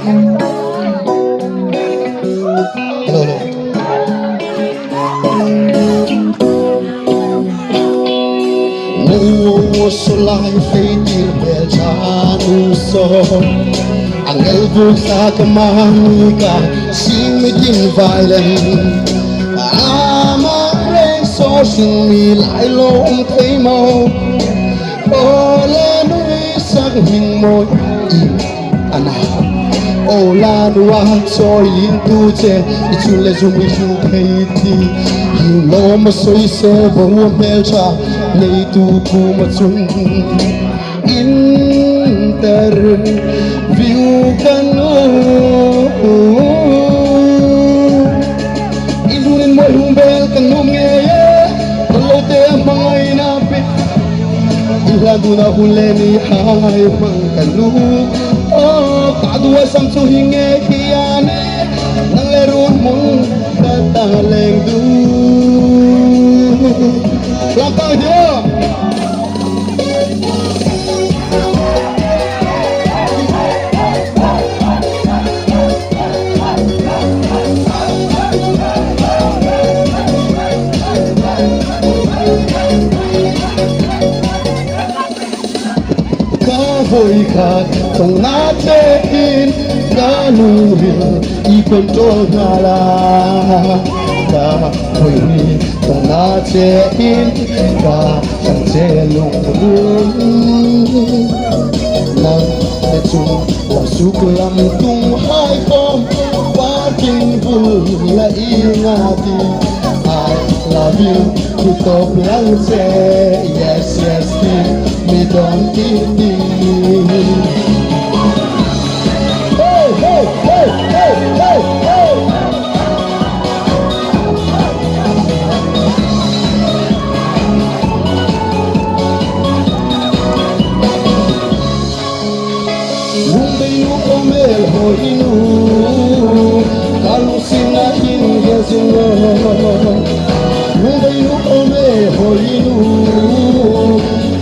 số lại phải tìm về cha nu so anh ấy vui xa cả mang cả xin mới tin vài lần mà rèn so xin mi lại lông thấy màu ô lên núi sắc mình môi anh ô la nua trôi liên tu che ichun le zum ichun thấy thì hình lo mà soi xe vòng bel cha nei tu ku mà chung interview kanu ilunin mo yung bel kanu ngeye kalau te mangai na pe iladu na huleni hai mang kanu kadua samsu hinge hiane nang lerun mong tataleng du lapang dia vui khát không nát thế in đã nu hiền y quân trôi ngà la đã vui ni không nát thế in đã chẳng che lung luôn nang để chung là suk lam tung hai con ba kinh vui là yêu ngati I love you to top lang say yes yes me don't give me hey hey hey hey hey hey nung bay nu omel hoinu kalu sina hin gezuno nung bay nu omel hoinu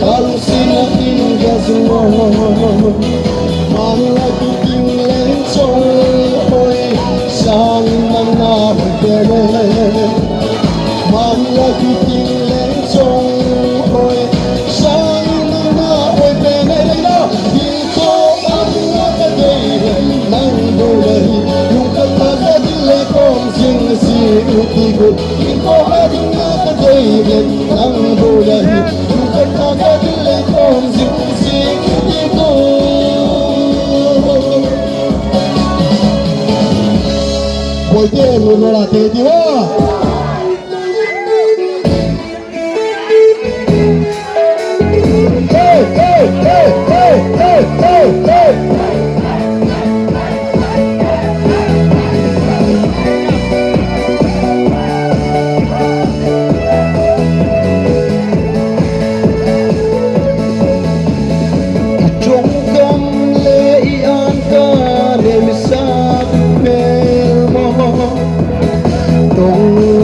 kalu sina hin gezuno mala tu ting len chong hoi sang nam na bele mala tu ting len chong hoi sang nam na bele la hin ko ang ka dei nang bolai yung ka ta dile kong sing si uti go hin ko ang ka dei nang bolai yung ka ta dile kong sing si uti go Boy te lo la te di wa hey hey hey hey hey hey hey trong cam lệ an ca để mi sa tông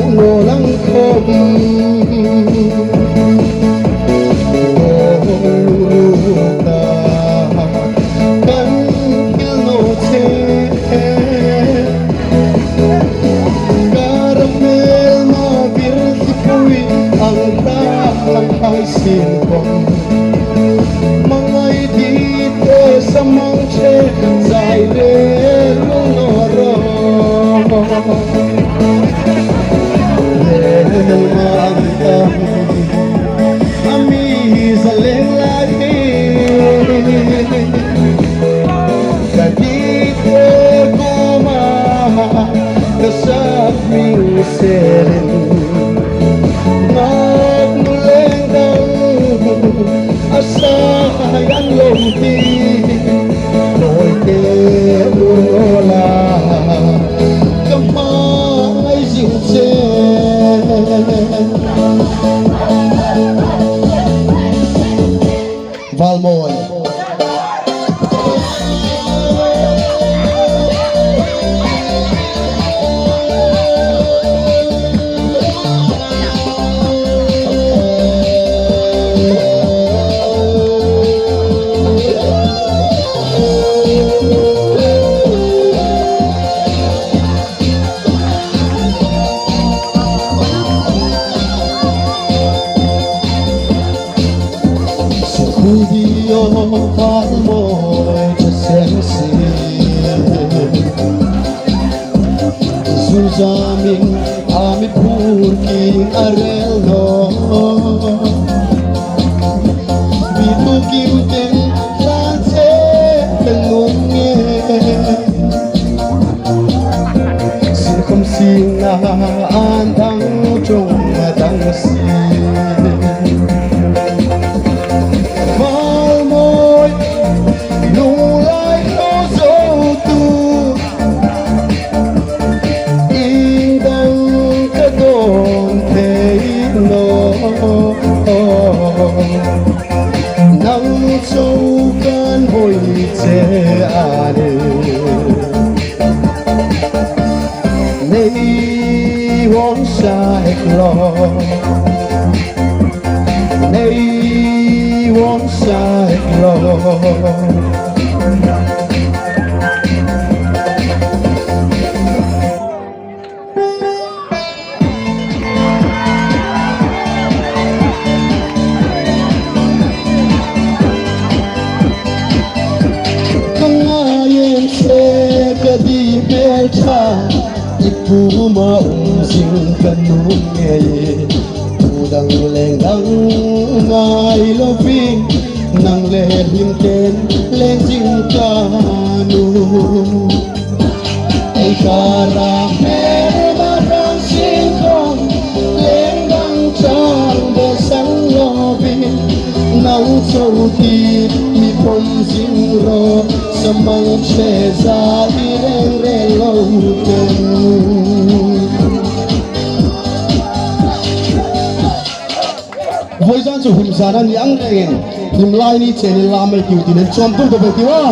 purking arelo Bitukim ten lanse tenungye Sinkom singa andang jong adang si Malmoy nulay koso tu Indang kadong teino Nang sukan boy che ane Nay wong sai lo Nay wong sai lo Kadi belcha ipu ma sing kanung ye udang lengdang ngai loping nang le him ten leng jing kanu ai kara me ma rang sing kong lengdang chang bo sang loping nang chou ti mi pom sing ro samang che za di reng re lo ten voi san chu hum san an yang reng him lai ni che ni la me kiu ti nen chom tu do be ti wa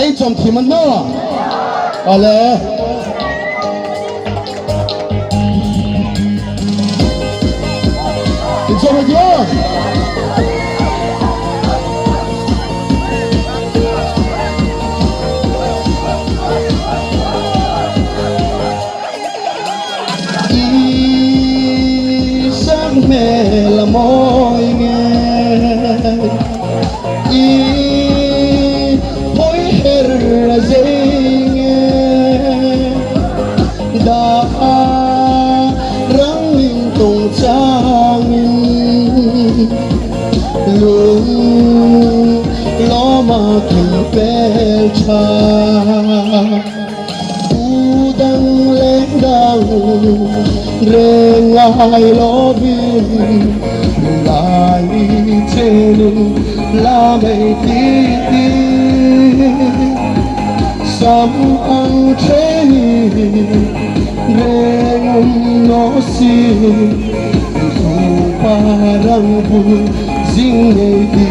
ai chom thi man no ale ti chom be ti wa mẹ là môi nghe môi her là dễ nghe đã răng linh tung trang luôn lo mà kinh bê cha udang lendang rengai lobin lai chenu la mei ti sam ang cheni rengum no si su parang bu zing nei ti